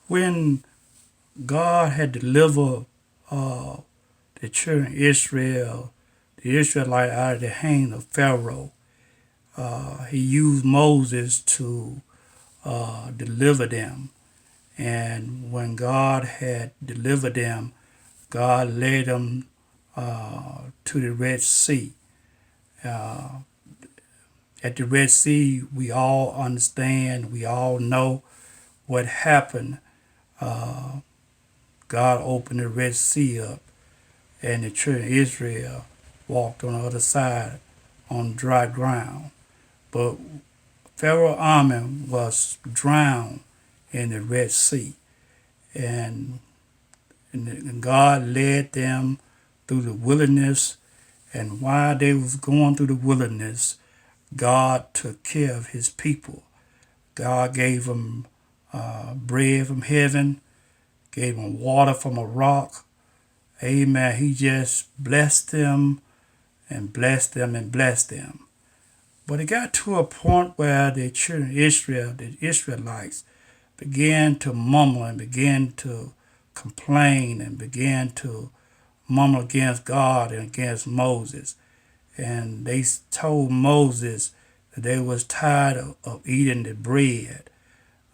When God had delivered uh, the children of Israel, the Israelites out of the hand of Pharaoh, he used Moses to deliver them. And when God had delivered them, God led them to the Red Sea. Uh, at the Red Sea, we all understand, we all know what happened. Uh, God opened the Red Sea up, and the children of Israel walked on the other side on dry ground. But Pharaoh's army was drowned in the Red Sea, and, and God led them through the wilderness. And while they was going through the wilderness, God took care of his people. God gave them bread from heaven, gave them water from a rock. Amen. He just blessed them and blessed them and blessed them. But it got to a point where the children of Israel, the Israelites, began to mumble and began to complain and began to mumble against God and against Moses. And they told Moses that they was tired of eating the bread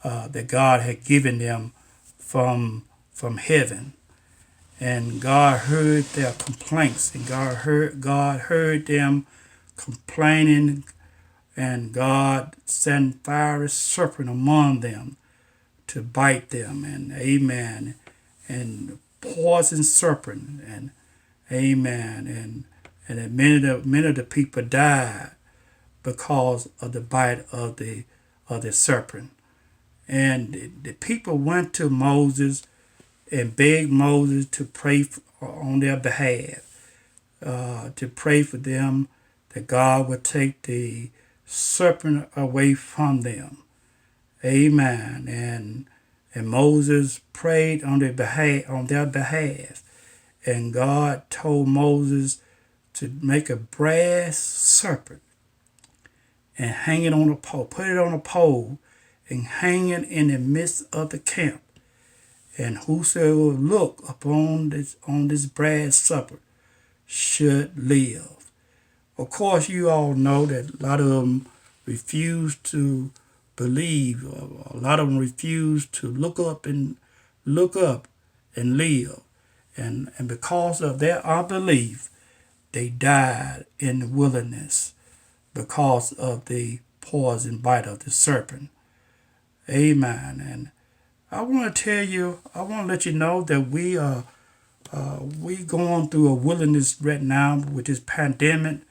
that God had given them from heaven. And God heard their complaints, and God heard them complaining, and God sent fiery serpent among them to bite them, and amen, and poison serpent, and amen, and many of the people died because of the bite of the serpent. And the people went to Moses and begged Moses to pray on their behalf, to pray for them that God would take the serpent away from them. Amen. And Moses prayed on their behalf. And God told Moses to make a brass serpent and hang it on a pole, put it on a pole and hang it in the midst of the camp. And whosoever will look upon this brass serpent should live. Of course, you all know that a lot of them refused to believe. A lot of them refused to look up and live. And because of their unbelief, they died in the wilderness because of the poison bite of the serpent. Amen. And I want to let you know that we going through a wilderness right now with this pandemic.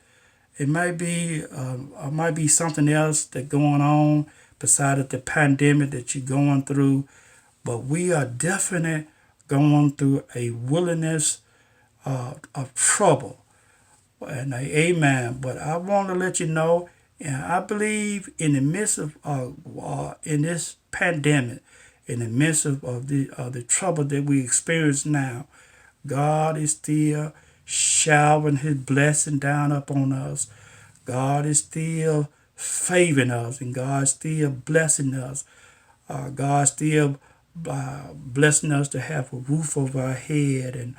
It might be something else that's going on besides the pandemic that you're going through, but we are definitely going through a wilderness of trouble. And amen. But I want to let you know, and I believe in the midst of in this pandemic, in the midst of the trouble that we experience now, God is still showering his blessing down upon us. God is still favoring us, and God is still blessing us. God is still blessing us to have a roof over our head and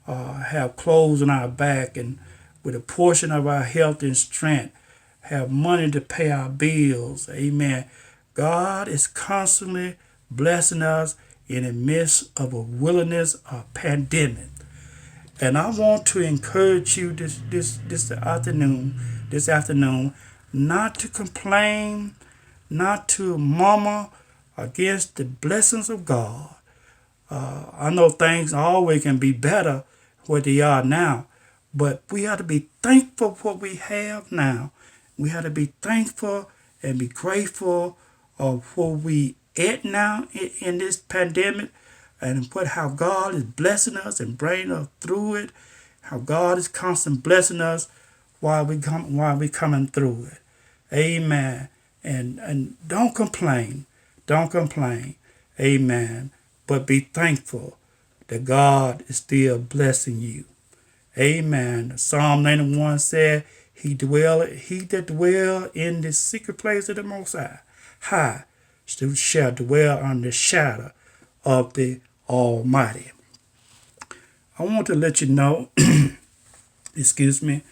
have clothes on our back, and with a portion of our health and strength, have money to pay our bills. Amen. God is constantly blessing us in the midst of a wilderness of pandemic. And I want to encourage you this afternoon, not to complain, not to murmur against the blessings of God. I know things always can be better where they are now, but we have to be thankful for what we have now. We have to be thankful and be grateful of what we at now in this pandemic, and how God is blessing us and bringing us through it. How God is constantly blessing us while we coming through it. Amen. And don't complain. Don't complain. Amen. But be thankful that God is still blessing you. Amen. Psalm 91 said, he that dwell in the secret place of the Most High shall dwell under the shadow of the Almighty. I want to let you know, excuse me,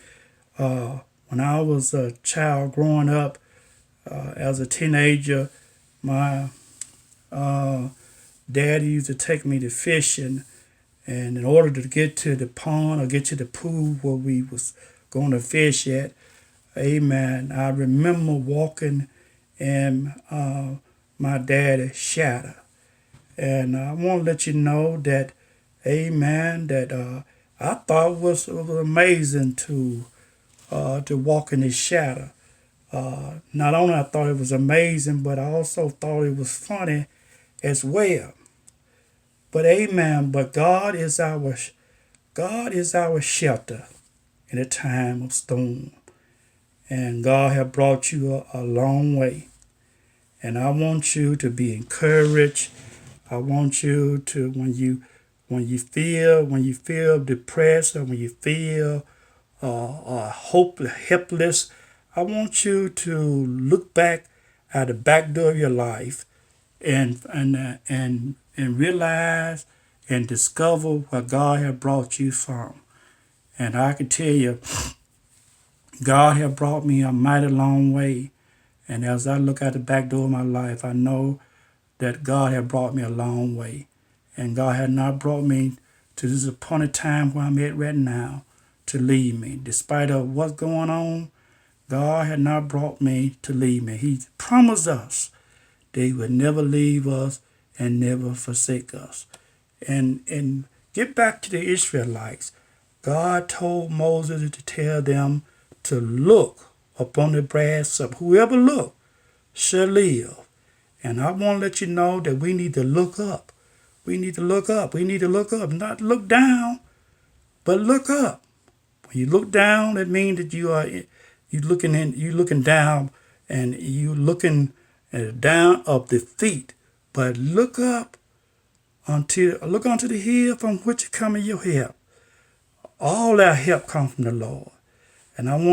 when I was a child growing up, as a teenager, my daddy used to take me to fishing, and in order to get to the pond or get to the pool where we was going to fish at, amen, I remember walking in my daddy's shadow. And I want to let you know that, amen, that I thought it was amazing to walk in his shadow. Not only I thought it was amazing, but I also thought it was funny as well. But amen, but God is our shelter in a time of storm. And God has brought you a long way. And I want you to be encouraged. I want you to, when you feel depressed, or when you feel helpless, I want you to look back at the back door of your life and realize and discover where God has brought you from. And I can tell you, God has brought me a mighty long way. And as I look at the back door of my life, I know that God has brought me a long way. And God has not brought me to this appointed time where I'm at right now to leave me. Despite of what's going on, God had not brought me to leave me. He promised us that He would never leave us and never forsake us. And get back to the Israelites. God told Moses to tell them to look upon the brass up. Whoever look shall live. And I want to let you know that we need to look up. We need to look up. We need to look up. Not look down, but look up. When you look down, it means that you looking down, and you looking down of defeat. But look up unto the hill from which cometh your help. All our help comes from the Lord. And I want